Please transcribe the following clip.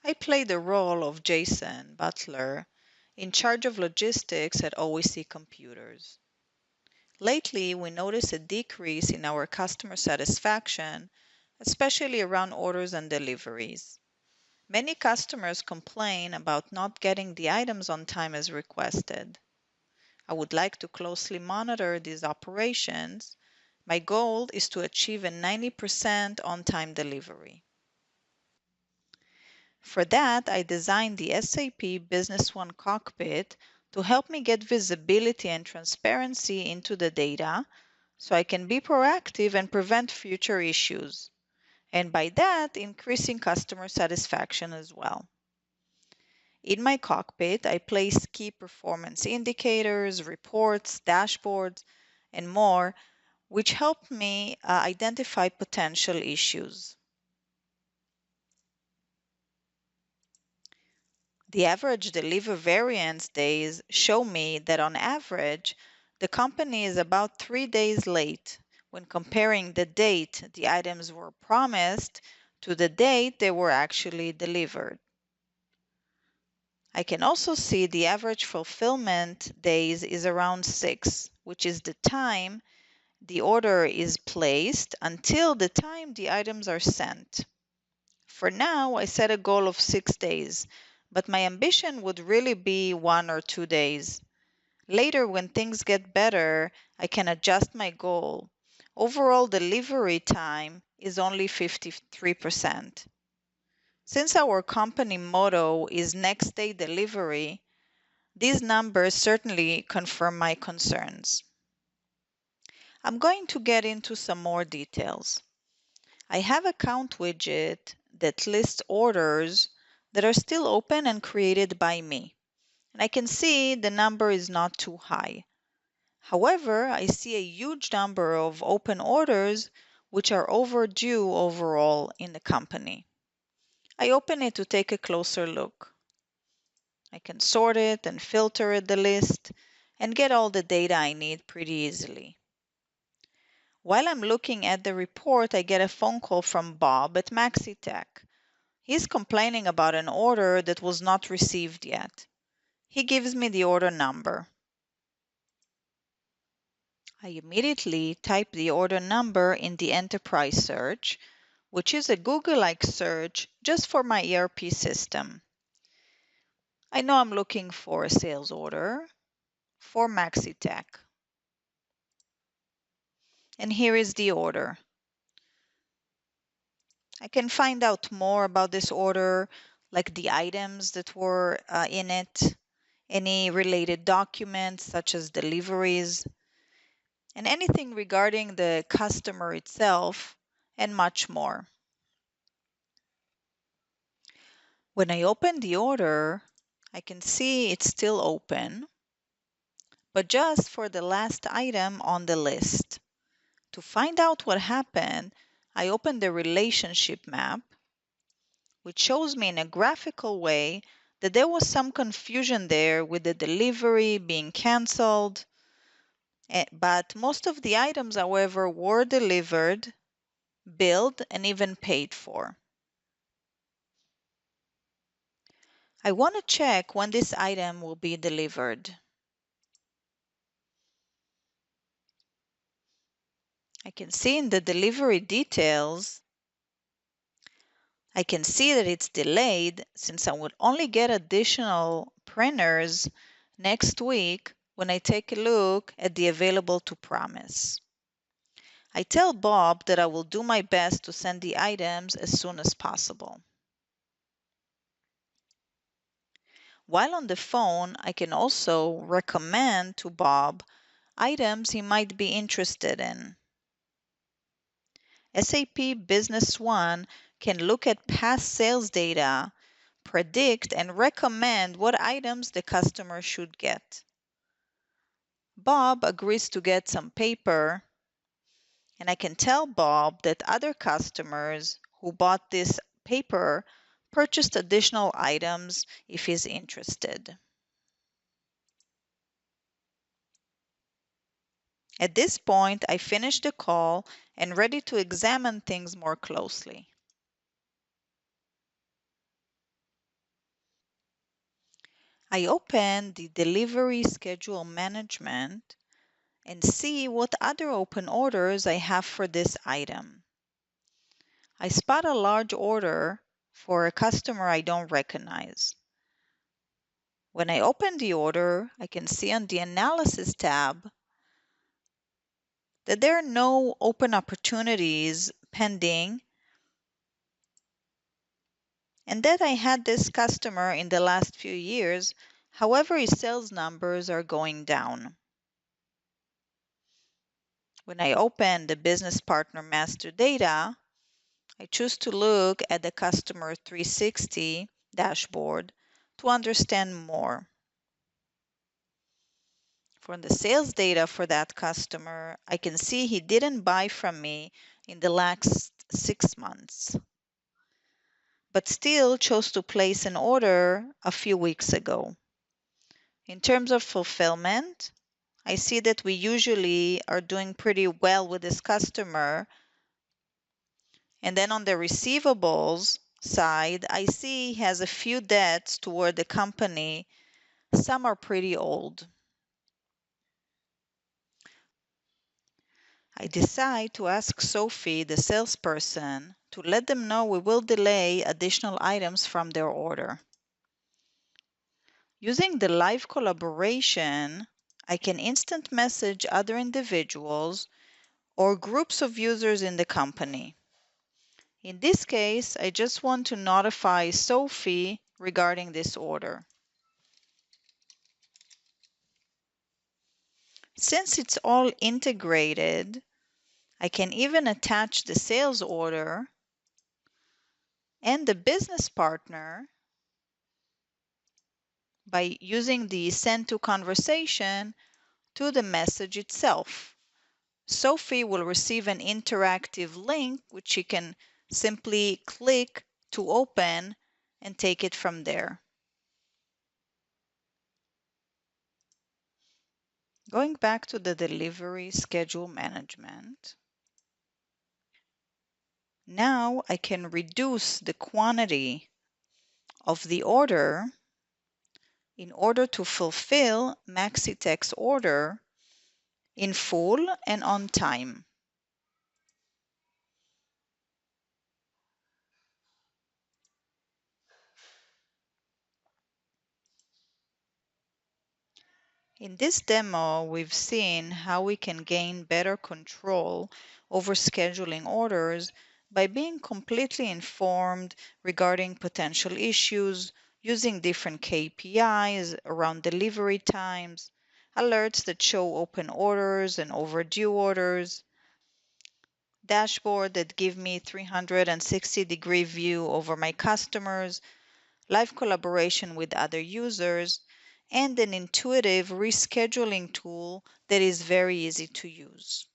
I play the role of Jason Butler, in charge of logistics at OEC Computers. Lately, we notice a decrease in our customer satisfaction, especially around orders and deliveries. Many customers complain about not getting the items on time as requested. I would like to closely monitor these operations. My goal is to achieve a 90% on-time delivery. For that, I designed the SAP Business One cockpit to help me get visibility and transparency into the data so I can be proactive and prevent future issues, and by that, increasing customer satisfaction as well. In my cockpit, I place key performance indicators, reports, dashboards, and more, which help me identify potential issues. The average deliver variance days show me that on average, the company is about 3 days late when comparing the date the items were promised to the date they were actually delivered. I can also see the average fulfillment days is around 6, which is the time the order is placed until the time the items are sent. For now, I set a goal of 6 days, but my ambition would really be 1 or 2 days. Later, when things get better, I can adjust my goal. Overall delivery time is only 53%. Since our company motto is next day delivery, these numbers certainly confirm my concerns. I'm going to get into some more details. I have a count widget that lists orders that are still open and created by me. And I can see the number is not too high. However, I see a huge number of open orders which are overdue overall in the company. I open it to take a closer look. I can sort it and filter the list and get all the data I need pretty easily. While I'm looking at the report, I get a phone call from Bob at MaxiTech. He's complaining about an order that was not received yet. He gives me the order number. I immediately type the order number in the enterprise search, which is a Google-like search just for my ERP system. I know I'm looking for a sales order for MaxiTech. And here is the order. I can find out more about this order, like the items that were in it, any related documents such as deliveries, and anything regarding the customer itself, and much more. When I open the order, I can see it's still open, but just for the last item on the list. To find out what happened, I open the relationship map, which shows me in a graphical way that there was some confusion there with the delivery being canceled. But most of the items, however, were delivered, billed, and even paid for. I want to check when this item will be delivered. I can see in the delivery details, I can see that it's delayed since I would only get additional printers next week when I take a look at the available to promise. I tell Bob that I will do my best to send the items as soon as possible. While on the phone, I can also recommend to Bob items he might be interested in. SAP Business One can look at past sales data, predict, and recommend what items the customer should get. Bob agrees to get some paper, and I can tell Bob that other customers who bought this paper purchased additional items if he's interested. At this point, I finish the call and ready to examine things more closely. I open the delivery schedule management and see what other open orders I have for this item. I spot a large order for a customer I don't recognize. When I open the order, I can see on the Analysis tab that there are no open opportunities pending and that I had this customer in the last few years. However, his sales numbers are going down. When I open the Business Partner Master Data, I choose to look at the Customer 360 dashboard to understand more. From the sales data for that customer, I can see he didn't buy from me in the last 6 months, but still chose to place an order a few weeks ago. In terms of fulfillment, I see that we usually are doing pretty well with this customer. And then on the receivables side, I see he has a few debts toward the company. Some are pretty old. I decide to ask Sophie, the salesperson, to let them know we will delay additional items from their order. Using the live collaboration, I can instant message other individuals or groups of users in the company. In this case, I just want to notify Sophie regarding this order. Since it's all integrated, I can even attach the sales order and the business partner by using the send to conversation to the message itself. Sophie will receive an interactive link which she can simply click to open and take it from there. Going back to the delivery schedule management, now I can reduce the quantity of the order in order to fulfill MaxiTech's order in full and on time. In this demo, we've seen how we can gain better control over scheduling orders by being completely informed regarding potential issues, using different KPIs around delivery times, alerts that show open orders and overdue orders, dashboard that give me 360-degree view over my customers, live collaboration with other users, and an intuitive rescheduling tool that is very easy to use.